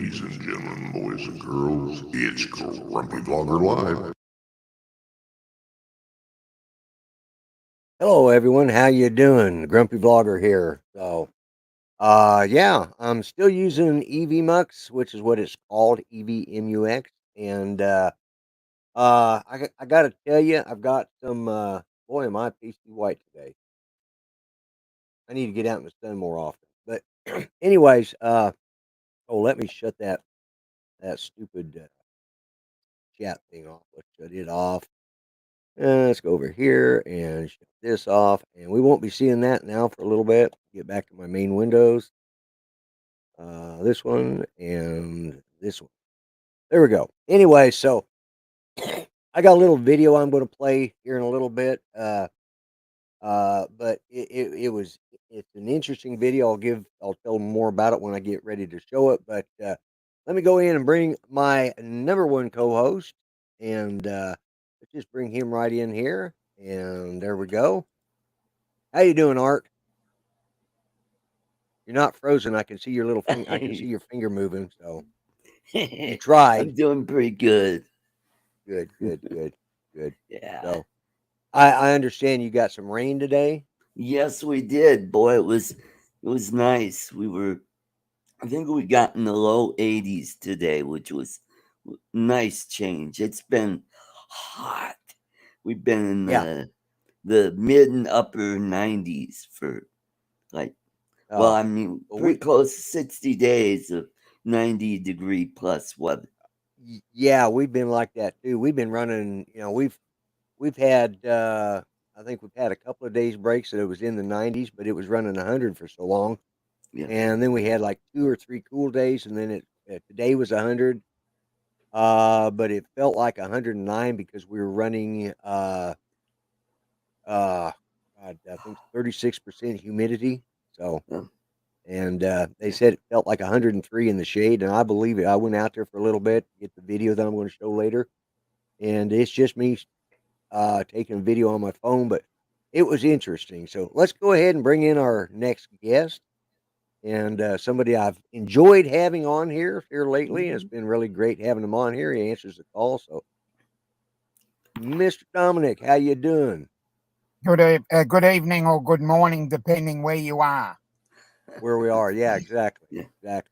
Ladies and gentlemen, boys and girls, it's Grumpy Vlogger Live. Hello everyone, how you doing? Grumpy Vlogger here. So, yeah, I'm still using EVMux, which is what it's called, EVMUX, and I got to tell you, I've got some. Boy, am I pasty white today. I need to get out in the sun more often. But, anyways, let me shut that stupid chat thing off. Let's shut it off. Let's go over here and shut this off, and we won't be seeing that now for a little bit. Get back to my main windows. This one and this one. There we go. Anyway, so I got a little video I'm going to play here in a little bit. But it's an interesting video. I'll tell more about it when I get ready to show it. But let me go in and bring my number one co-host, and let's just bring him right in here. And there we go. How you doing, Art? You're not frozen. I can see your little finger. I can see your finger moving. So you tried. I'm doing pretty good. Good. Yeah. So I understand you got some rain today. Yes, we did. Boy, it was nice. I think we got in the low 80s today, which was nice change. It's been hot. We've been in the mid and upper 90s for pretty close to 60 days of 90-degree plus weather. Yeah, we've been like that too. We've been running, we've had I think we've had a couple of days breaks that it was in the 90s, but it was running 100 for so long. Yeah. And then we had like 2 or 3 cool days, and then today was 100. But it felt like 109 because we were running God, I think 36% humidity. So and they said it felt like 103 in the shade, and I believe it. I went out there for a little bit, get the video that I'm going to show later, and it's just me taking a video on my phone, but it was interesting. So let's go ahead and bring in our next guest, and somebody I've enjoyed having on here lately. It's been really great having him on here. He answers the call. So, Mr. Dominic, how you doing? Good evening or good morning, depending where you are. Where we are, yeah, exactly. Yeah.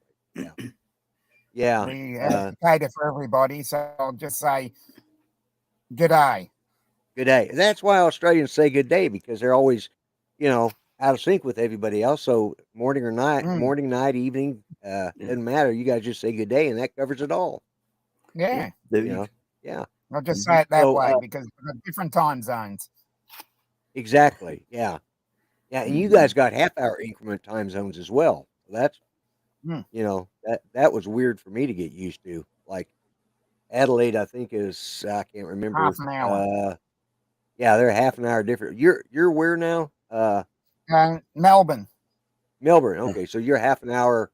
We cater for everybody, so I'll just say good day. Good day. That's why Australians say good day, because they're always, out of sync with everybody else. So morning or night, morning, night, evening, doesn't matter. You guys just say good day, and that covers it all. Yeah. Yeah. I'll just say it that way because we've got different time zones. Exactly. Yeah. Yeah. And you guys got half-hour increment time zones as well. So that's, that was weird for me to get used to. Like Adelaide, I think is, I can't remember. Half an hour. Yeah, they're half an hour different. You're where now? Melbourne. Melbourne. Okay, so you're half an hour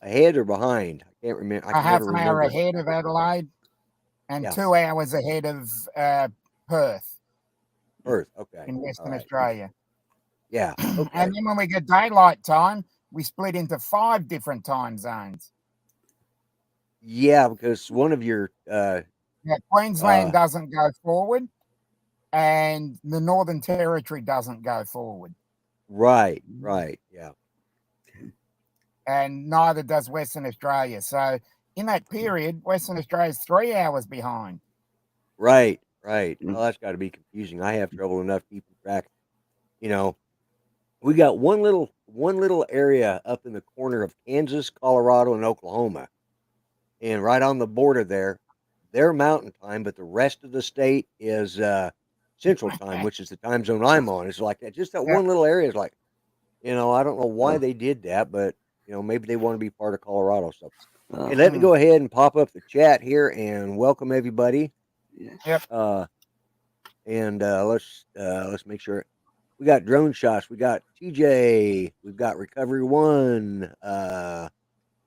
ahead or behind? I can't remember. I can half never an hour remember. ahead of Adelaide, and 2 hours ahead of Perth. Perth. Okay. In Western Australia. Yeah. Okay. And then when we get daylight time, we split into 5 different time zones. Yeah, because one of your Queensland doesn't go forward, and the Northern Territory doesn't go forward. Right. Yeah. And neither does Western Australia. So in that period, Western Australia is 3 hours behind. Right. Well, that's got to be confusing. I have trouble enough keeping track. We got one little area up in the corner of Kansas, Colorado, and Oklahoma, and right on the border there, they're Mountain Time, but the rest of the state is Central Time, which is the time zone I'm on. It's like that. Just that one little area is like, I don't know why they did that, but maybe they want to be part of Colorado. So, hey, let me go ahead and pop up the chat here and welcome everybody. Yep. And let's make sure we got drone shots. We got TJ. We've got Recovery One. And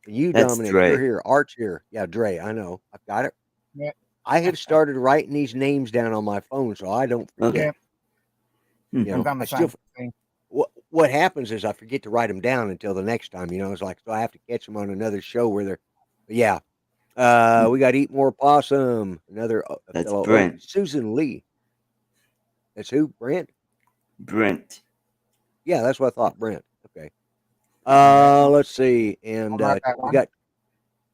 you, Dominic, you're here. Art's here. Yeah, Dre. I know. I've got it. Yeah. I have started writing these names down on my phone so I don't forget. What happens is I forget to write them down until the next time. It's like, so I have to catch them on another show where But yeah, we got Eat More Possum, another That's fellow. Oh, Brent. Susan Lee. That's who? Brent? Brent. Yeah, that's what I thought. Brent. Okay. Let's see. And I'll write that we one. got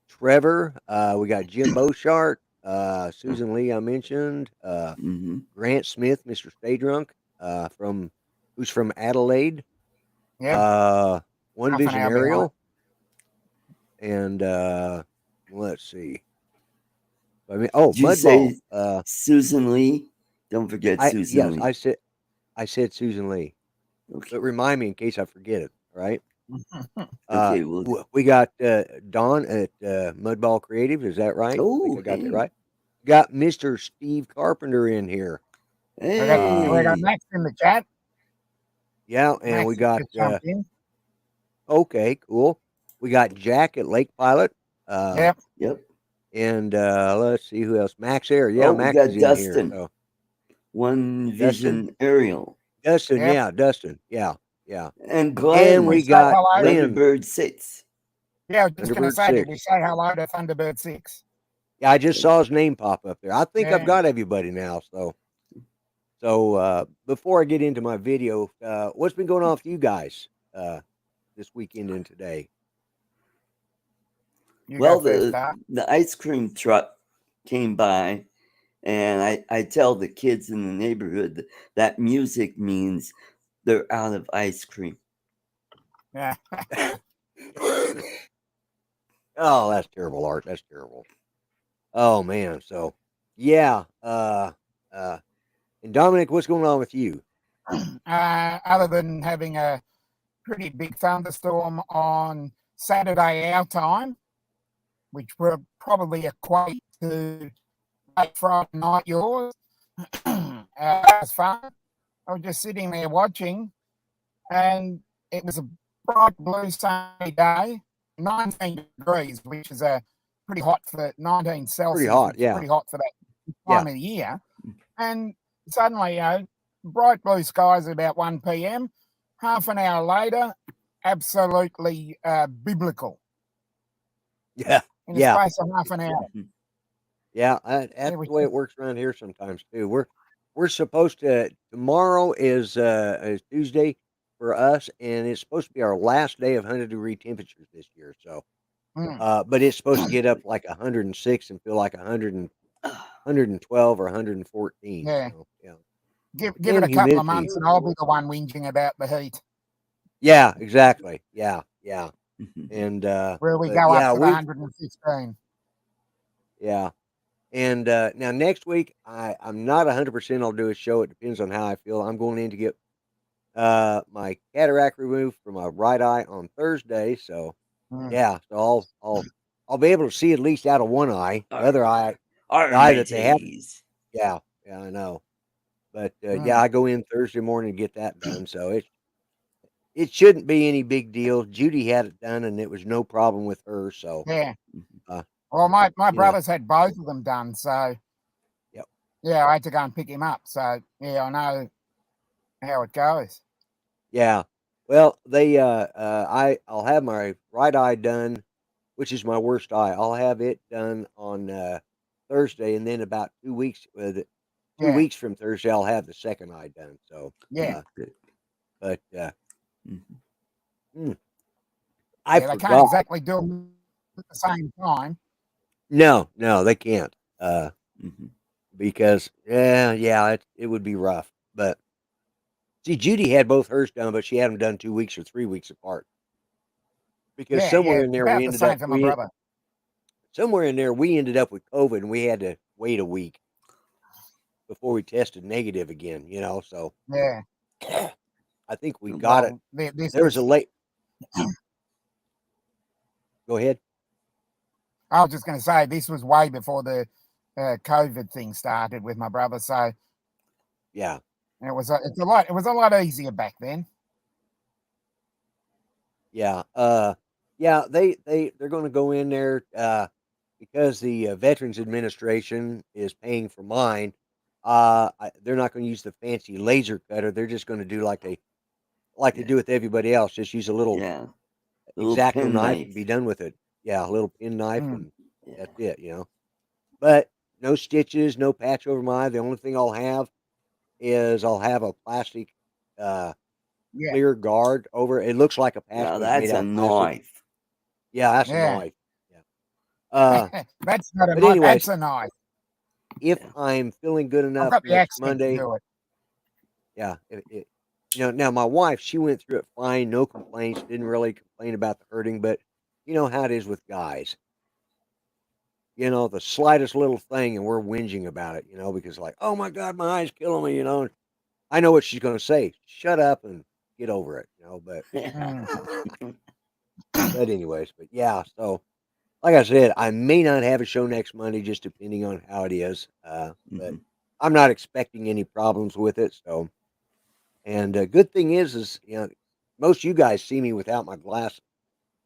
Trevor. We got Jim Beauchart. Susan Lee, I mentioned. Mm-hmm. Grant Smith, Mr. Stay Drunk, who's from Adelaide. Yep. One Half an Vision hour behind. Ariel. And let's see. I mean, oh, Did you Mudball. say Susan Lee? Don't forget Susan Yes, Lee. I said Susan Lee. Okay. But remind me in case I forget it. All right. Okay. Well. We got Don at Mudball Creative. Is that right? I think Oh, I got that hey. right. Got Mr. Steve Carpenter in here. We got Hey. Max in the chat. Yeah, and Max we got just jumped in. okay, cool. We got Jack at Lake Pilot. Yep. Yep. And let's see who else. Max Air. Yeah, Oh, we Max got is in Dustin. here. So One Vision Aerial. Dustin, Yep. yeah, Dustin. Yeah, yeah. And Glenn. And we say got hello? Lynn. Thunderbird 6. Yeah, I was just going to Thunderbird say, did 6. we say hello to Thunderbird 6? Yeah, I just saw his name pop up there. I think I've Yeah. got everybody now. So before I get into my video, what's been going on with you guys this weekend and today? You Well, go first, Doc. the ice cream truck came by, and I tell the kids in the neighborhood that music means they're out of ice cream. Yeah. Oh, that's terrible, Art. That's terrible. Oh man. So yeah. And Dominic, what's going on with you? Other than having a pretty big thunderstorm on Saturday our time, which will probably equate to late Friday night yours. It was fun. I was just sitting there watching, and it was a bright blue sunny day, 19 degrees, which is a pretty hot for 19 Celsius. Pretty hot, yeah. Pretty hot for that time of the year. And suddenly, bright blue skies at about 1 p.m. Half an hour later, absolutely biblical. Yeah. In the space of half an hour. Yeah, that's the way it works around here sometimes too. We're supposed to, tomorrow is Tuesday for us, and it's supposed to be our last day of 100-degree temperatures this year. So, but it's supposed to get up like 106 and feel like 112 or 114. Yeah. So, yeah. Give it a couple of months, and I'll be the one whinging about the heat. Yeah, exactly. Yeah. And where we go up to the 115. Yeah. And now next week, I'm not 100% I'll do a show. It depends on how I feel. I'm going in to get my cataract removed from my right eye on Thursday. So yeah, so I'll be able to see at least out of one eye. The other eye, the eye that they have. Yeah, I know. But yeah, I go in Thursday morning to get that done. So it shouldn't be any big deal. Judy had it done, and it was no problem with her. So yeah. Well, my brothers had both of them done, so yeah, I had to go and pick him up. So yeah, I know how it goes. Yeah, well, I'll have my right eye done, which is my worst eye. I'll have it done on Thursday, and then about 2 weeks with it. 2 weeks from Thursday, I'll have the second eye done. So but I they forgot. can't exactly do them at the same time. No, they can't. Because it would be rough. But see, Judy had both hers done, but she had them done 2 weeks or 3 weeks apart. Because somewhere in there we ended up somewhere in there we ended up with COVID, and we had to wait a week before we tested negative again. So I think we got it. There was a late. Go ahead. I was just going to say this was way before the COVID thing started with my brother. So yeah, it was a lot easier back then. Yeah, they're going to go in there because the Veterans Administration is paying for mine. They're not going to use the fancy laser cutter. They're just going to do like they do with everybody else. Just use a little X-Acto knife and be done with it. Yeah, a little pen knife, Mm. and that's it, But no stitches, no patch over my eye. The only thing I'll have is I'll have a plastic, uh, Yeah. clear guard over it. It looks like a patch, Now but it's made that's out a of plastic. knife. Yeah, that's a Yeah. knife. Yeah. Uh, That's not a but knife. anyways, That's a knife. if Yeah. I'm feeling good I've enough got the next accent to Monday, do it. yeah, now my wife, she went through it fine, no complaints, didn't really complain about the hurting, but you know how it is with guys. The slightest little thing and we're whinging about it, because like, oh my God, my eye's killing me, I know what she's going to say. Shut up and get over it, but, Mm. but anyways, but yeah, so like I said, I may not have a show next Monday, just depending on how it is. But Mhm. I'm not expecting any problems with it. So, and good thing is, most of you guys see me without my glasses,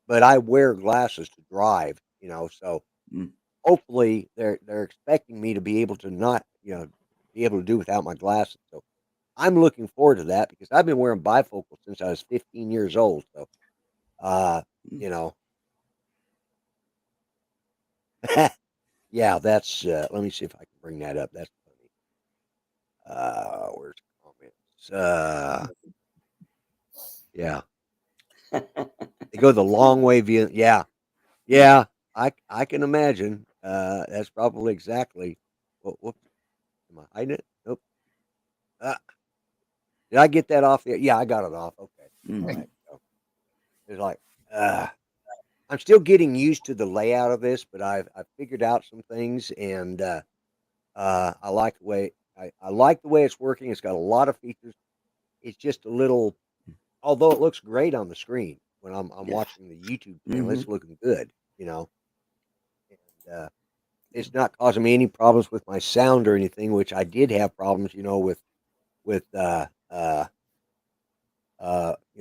but I wear glasses to drive, so Mm. hopefully they're expecting me to be able to not, be able to do without my glasses. So I'm looking forward to that because I've been wearing bifocals since I was 15 years old. So, uh, Mm. you know, yeah, that's, let me see if I can bring that up. That's funny. Where's the comments? Yeah, they go the long way via, yeah, yeah, I can imagine. That's probably exactly whoops, am I hiding it? Nope. Uh, did I get that off there? Yeah, I got it off. Okay. All Mhm. right. So it's like, uh, I'm still getting used to the layout of this, but I've figured out some things, and I like the way I like the way it's working. It's got a lot of features. It's just a little, although it looks great on the screen when I'm Yeah. watching the YouTube channel, Mhm. it's looking good, and it's not causing me any problems with my sound or anything, which I did have problems, with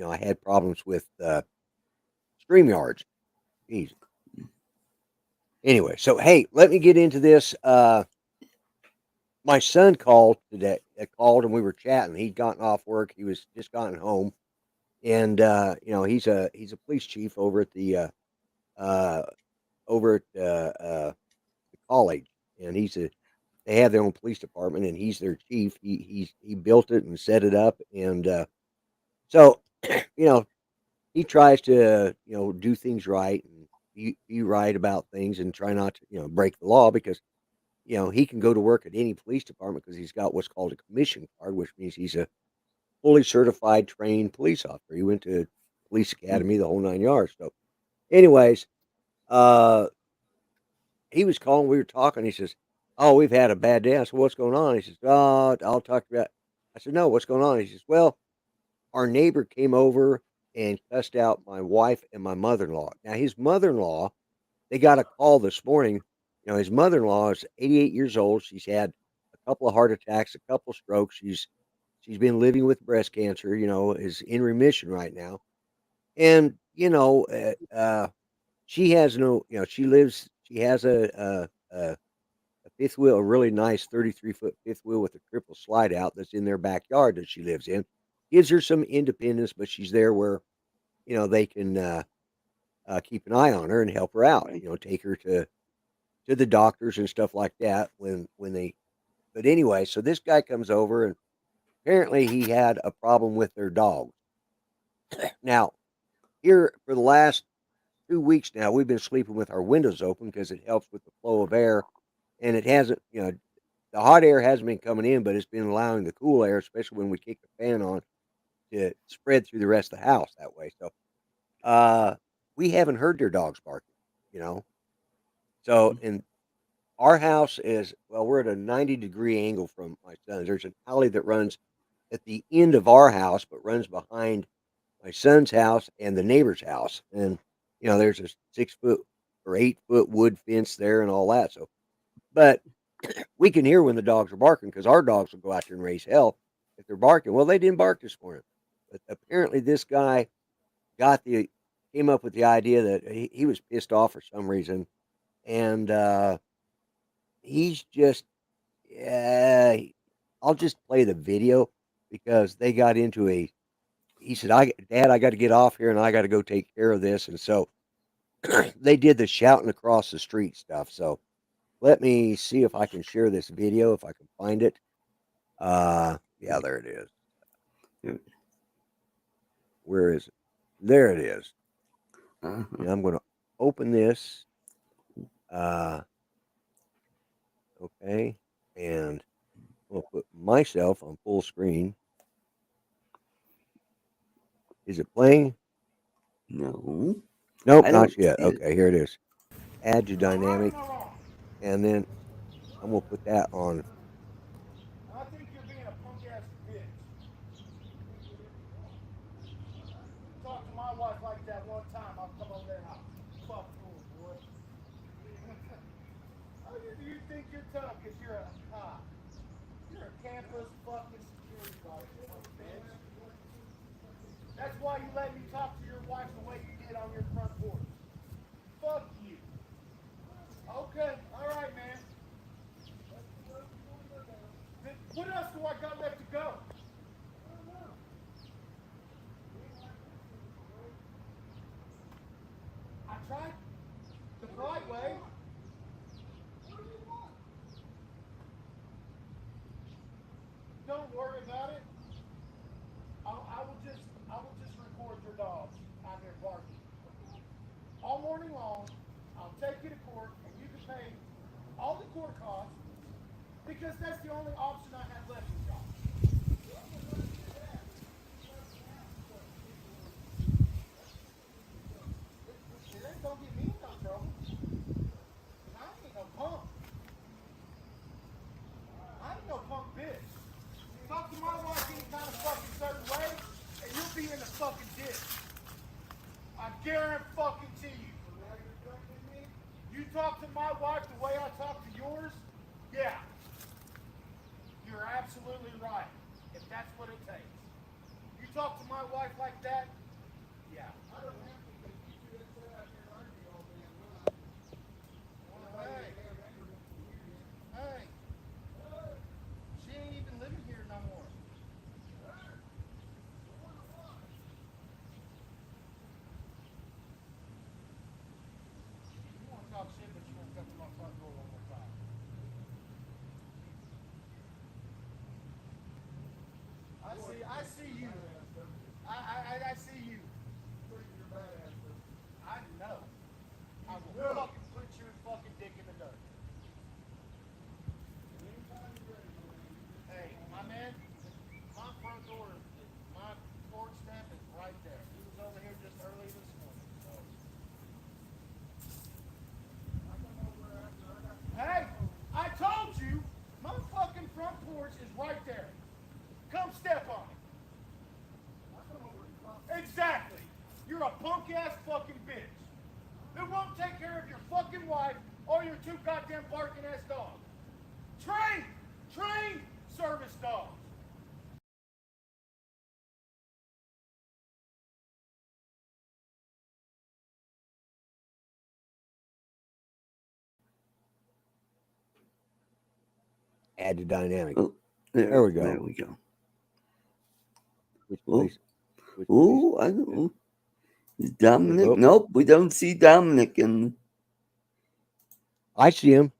I had problems with StreamYards. Jeez. Anyway, so hey, let me get into this. My son called today. Called and we were chatting. He'd gotten off work. He was just gotten home, and he's a police chief over at uh the college, and they have their own police department, and he's their chief. He built it and set it up, and so you know he tries to do things right and be right about things and try not to break the law because he can go to work at any police department because he's got what's called a commission card, which means he's a fully certified, trained police officer. He went to police Mm. academy, the whole 9 yards. So, anyways, uh, he was calling. We were talking. He says, "Oh, we've had a bad day." I said, "What's going on?" He says, "Oh, I'll talk about." I said, "No, what's going on?" He says, "Well, our neighbor came over and cussed out my wife and my mother-in-law." Now, his mother-in-law, they got a call this morning. His mother-in-law is 88 years old. She's had a couple of heart attacks, a couple of strokes. She's been living with breast cancer. Is in remission right now, and she has no. She lives. She has a fifth wheel, a really nice 33-foot fifth wheel with a triple slide out that's in their backyard that she lives in. Gives her some independence, but she's there where they can keep an eye on her and help her out. Right. Take her to the doctors and stuff like that when they. But anyway, so this guy comes over and apparently he had a problem with their dog. Now, here for the last 2 weeks now, we've been sleeping with our windows open because it helps with the flow of air, and it hasn't. The hot air hasn't been coming in, but it's been allowing the cool air, especially when we kick the fan on, to spread through the rest of the house that way. So, uh, we haven't heard their dogs barking, you know. So, Mm. and our house is, well, we're at a 90-degree angle from my son's. There's an alley that runs at the end of our house, but runs behind my son's house and the neighbor's house. And, there's a 6 foot or 8 foot wood fence there and all that. So, but we can hear when the dogs are barking because our dogs will go out there and raise hell if they're barking. Well, they didn't bark this morning, but apparently this guy came up with the idea that he was pissed off for some reason, and he's just yeah. I'll just play the video because they got into a. He said, Dad, I got to get off here and I got to go take care of this," and so they did the shouting across the street stuff. So let me see if I can share this video if I can find it. Yeah, there it is. Where is it? There it is. And I'm going to open this. Okay, and I'm going to put myself on full screen. Is it playing? No. Nope, I not don't yet. see it. Okay, here it is. Add to dynamic, and then I'm going to put that on. I think you're being a punk ass bitch. Talk to my wife like that one time, I'll come over there and I'll fuck you, boy. How do you think you're tough? Because you're a cop. You're a campus fucking security guard, bitch. That's why you let me talk to your wife the way you did on your front porch. Fuck you. Okay, all right, man. Then what else do I got left to go? I tried the right way. Don't worry about it. I will just record your dogs out there barking all morning long. I'll take you to court, and you can pay all the court costs because that's the only option I have left with y'all. It ain't gonna get me in no trouble. I ain't no punk. I ain't no punk bitch. Talk to my wife any kind of fucking certain way, and you'll be in the fucking ditch. I guarantee you. You talk to my wife the way I talk to yours, yeah. You're absolutely right, if that's what it takes. You talk to my wife like that, yeah. I don't have to think you two that sit out here and argue all day and hey, she ain't even living here no more. You want to talk shit, but you won't come to my front door one more time. I see you. I see you. I know. I will fucking put your fucking dick in the dirt. Hey, my man, my front door, my porch step is right there. He was over here just early this morning. So. Hey, I told you, my fucking front porch is right there. Come step on it. Exactly. You're a punk ass fucking bitch. Who won't take care of your fucking wife or your two goddamn barking ass dogs. Train service dogs. Add to dynamic. Oh, there we go. There we go. Which place? Oh, I don't know. Is Dominic? Nope, we don't see Dominic. And I see him.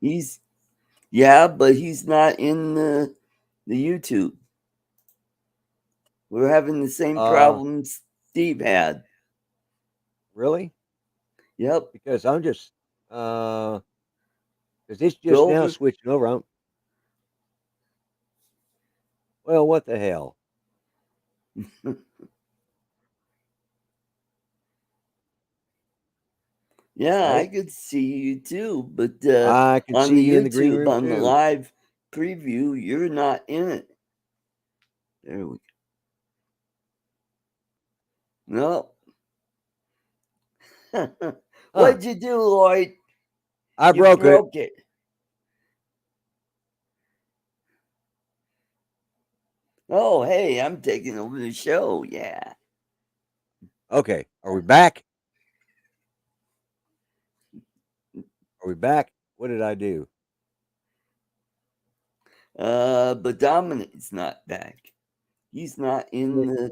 But he's not in the YouTube. We're having the same problems Steve had. Really? Yep. Because I'm just because it's just now switching over. Well, what the hell? Yeah, right? I could see you too, but I can on see the you YouTube, in the green room on too. the live preview, you're not in it. There we go. No. What'd you do, Lloyd? I broke it. Oh, hey, I'm taking over the show. Yeah. Okay. Are we back? Are we back? What did I do? But Dominic's not back. He's not in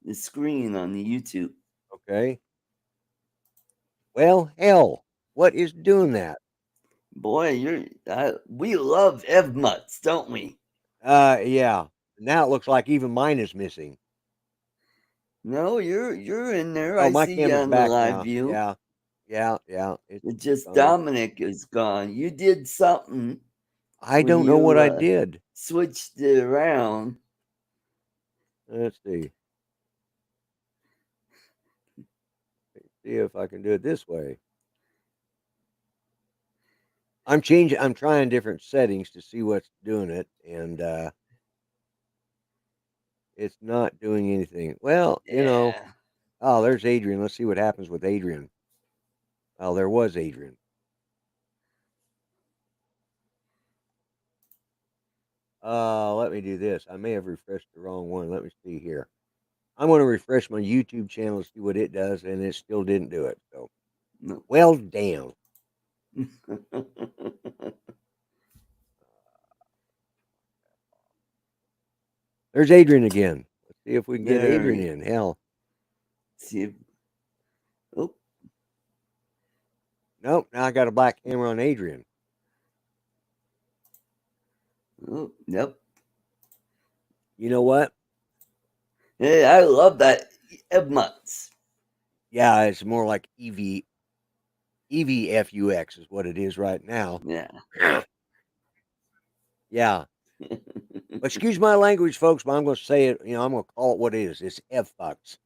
the screen on the YouTube. Okay. Well, hell, what is doing that? Boy, we love Evmuts, don't we? Yeah. Now it looks like even mine is missing. No, you're in there. Oh, I my see you camera's on the back live now. view. Yeah. It's just gone. Dominic is gone. You did something I when don't know what I you did. switched it around. Let's see. See if I can do it this way. I'm trying different settings to see what's doing it, and it's not doing anything. Well, Yeah. oh, there's Adrian. Let's see what happens with Adrian. Oh, there was Adrian. Let me do this. I may have refreshed the wrong one. Let me see here. I'm going to refresh my YouTube channel to see what it does, and it still didn't do it. So, No. well, damn. There's Adrian again. Let's see if we can get Adrian in. Hell. See if, oh, Nope. Now I got a black camera on Adrian. oh, yep. You know what? Hey, I love that Evmuts. Yeah, it's more like EVFUX is what it is right now. Yeah. Yeah. Excuse my language, folks, but I'm going to say it. I'm going to call it what it is. It's Evfucks.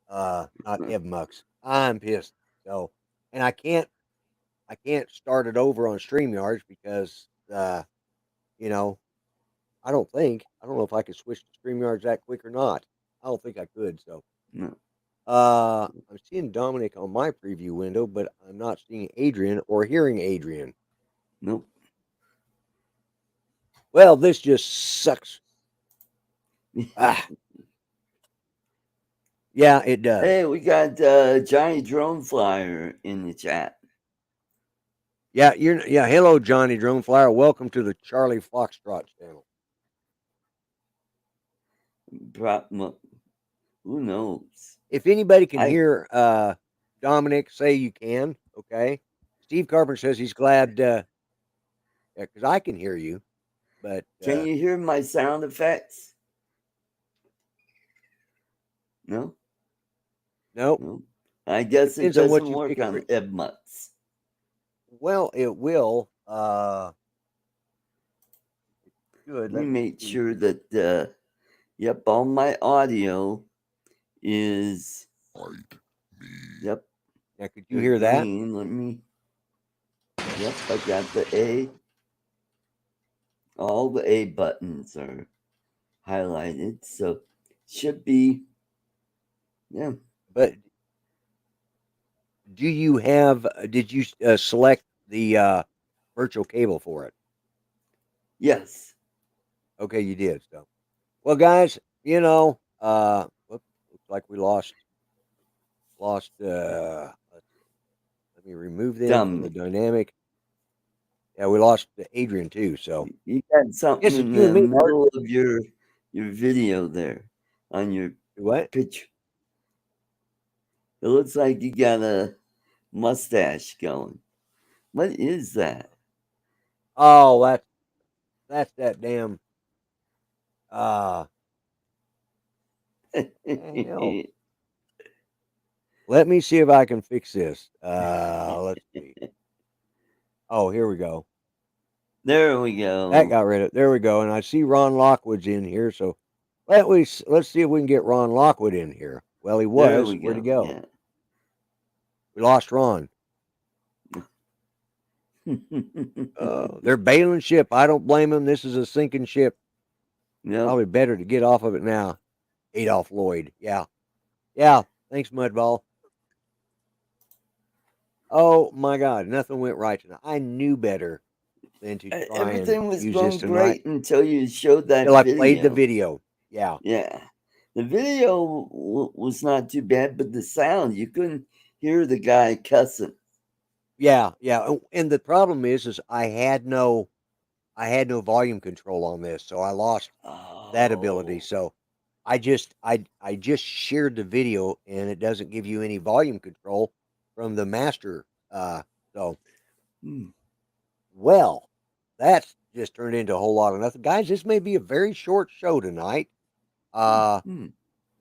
Not Evmucks. I'm pissed. So, and I can't start it over on StreamYards because, I don't know if I could switch to StreamYards that quick or not. I don't think I could. So, No. I'm seeing Dominic on my preview window, but I'm not seeing Adrian or hearing Adrian. Nope. Well, this just sucks. Yeah, it does. Hey, we got Johnny Drone Flyer in the chat. Yeah, hello, Johnny Drone Flyer. Welcome to the Charlie Foxtrot channel. Who knows? If anybody can hear Dominic, say you can. Okay. Steve Carpenter says he's glad. Yeah, because I can hear you. But can you hear my sound effects? No. Nope. No. I guess it doesn't work on Evmuts. Well, it will. Good. Let me make sure that yep, all my audio is yep. Now, could you hear that? Let me. Yep, I got the A. All the A buttons are highlighted, so should be. Yeah. But do you have? Did you select the virtual cable for it? Yes. Okay, you did. So, well, guys, whoops, looks like we lost. Let me remove them from the dynamic. Yeah, we lost Adrian too. So you got something in the middle of your video there on your picture. It looks like you got a mustache going. What is that? Oh, that's that damn. Hell. Let me see if I can fix this. Let's see. Oh, here we go. There we go. That got rid of. There we go. And I see Ron Lockwood's in here, so let's see if we can get Ron Lockwood in here. Well, he was. Where'd he go? Yeah. We lost Ron. They're bailing ship. I don't blame them. This is a sinking ship. Yep. Probably better to get off of it now. Adolph Lloyd. Yeah. Yeah. Thanks, Mudball. Oh my God, nothing went right tonight. I knew better than to try everything was use going this tonight great until you showed that until video. I played the video. Yeah. Yeah. The video was not too bad, but the sound, you couldn't hear the guy cussing. Yeah. And the problem is I had no volume control on this, so I lost that ability. So I just shared the video, and it doesn't give you any volume control from the master. So, Hmm. well, that's just turned into a whole lot of nothing, guys. This may be a very short show tonight. Hmm.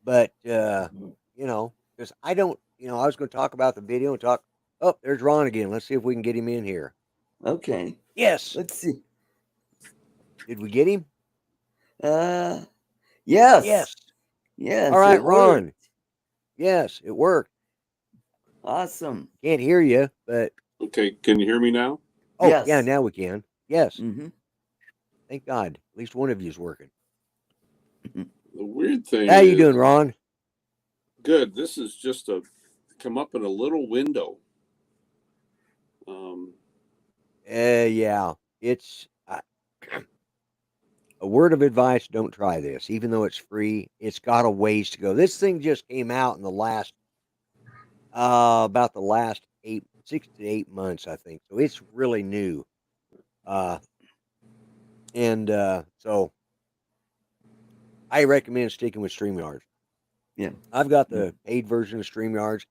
But you know, because I don't, I was going to talk about the video and talk. Oh, there's Ron again. Let's see if we can get him in here. Okay. Yes. Let's see. Did we get him? Yes. Yes. Yes. All right, It Ron. worked. Yes, it worked. Awesome. Can't hear you, but Okay, can you hear me now? oh Yes. yeah, now we can. Yes. Mm-hmm. Thank God. At least one of you is working. The weird thing How you is, doing, Ron? good. This is just come up in a little window. Yeah. It's a word of advice: don't try this. Even though it's free, it's got a ways to go. This thing just came out in the last about the last 6 to 8 months, I think. So it's really new. So I recommend sticking with StreamYard. Yeah. I've got the paid version of StreamYards.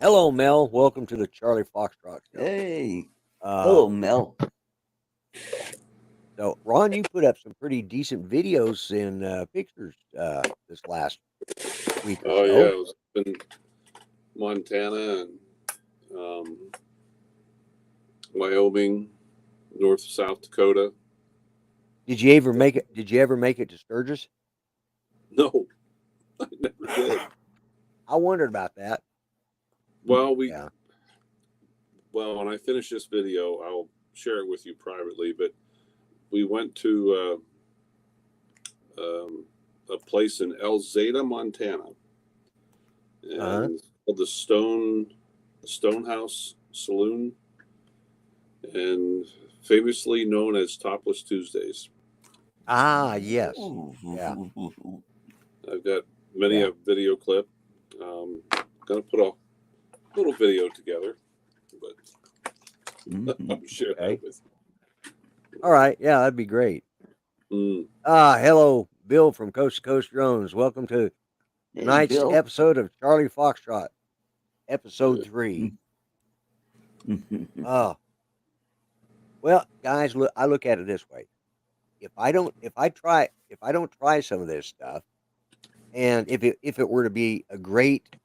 Hello, Mel. Welcome to the Charlie Foxtrot Show. Hey. Hello, Mel. So, Ron, you put up some pretty decent videos and pictures this last week or Oh so. yeah, it was in Montana and Wyoming, North South Dakota. Did you ever make it? Did you ever make it to Sturgis? No, I never did. I wondered about that. Well, Yeah. Well, when I finish this video, I'll share it with you privately. But we went to a place in Elzada, Montana, and it's called the Stonehouse Saloon, and famously known as Topless Tuesdays. Ah, yes. Ooh. Yeah. I've got many a video clip. Gonna put a little video together, but I'll share that with you. All right. Yeah, that'd be great. Mm. Hello, Bill from Coast to Coast Drones. Welcome to Hey, tonight's Bill. episode of Charlie Foxtrot, episode 3. Well, guys, I look at it this way: if I don't try some of this stuff, and if it were to be a great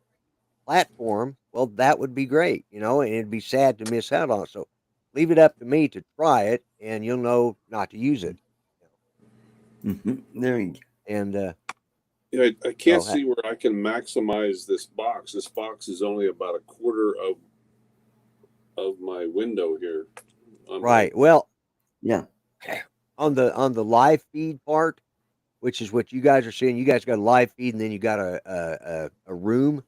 platform, well, that would be great, and it'd be sad to miss out on it. So leave it up to me to try it, and you'll know not to use it. There you go. And I can't see where I can maximize this box. This box is only about a quarter of my window here. Right. Well, yeah. On the live feed part, which is what you guys are seeing, you guys got a live feed, and then you got a room.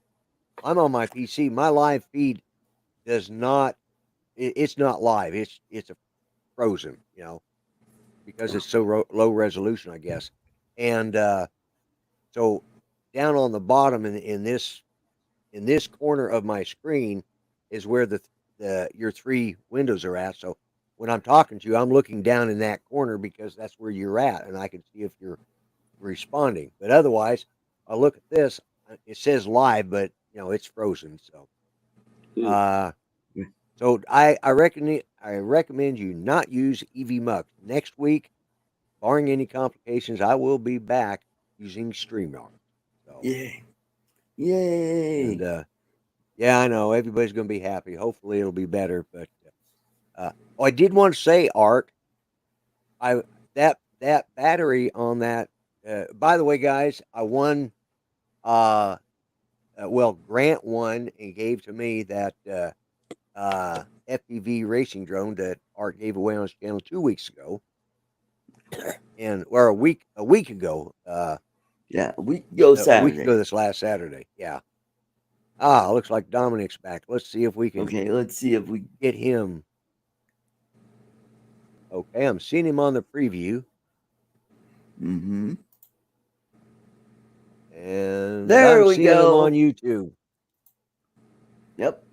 I'm on my PC. My live feed does not. It's not live. It's a frozen. Because it's so low resolution, I guess. And so down on the bottom in this corner of my screen is where your 3 windows are at. So when I'm talking to you, I'm looking down in that corner because that's where you're at, and I can see if you're responding. But otherwise, I look at this. It says live, but it's frozen. So, so I recommend you not use EV-Mux. Next week, barring any complications, I will be back using StreamYard. So, Yay. And yeah, I know everybody's going to be happy. Hopefully, it'll be better. But I did want to say, Art, that battery on that. By the way, guys, I won. Grant won and gave to me that FPV racing drone that Art gave away on his channel 2 weeks ago, or a week ago. Yeah, a week ago Saturday. A week ago this last Saturday. Yeah. Looks like Dominic's back. Let's see if we can. Okay, let's see if we get him. Okay, I'm seeing him on the preview. Mm-hmm. And there I'm we seeing go. him on YouTube. Yep.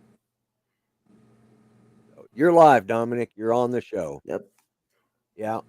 You're live, Dominic. You're on the show. Yep. Yeah.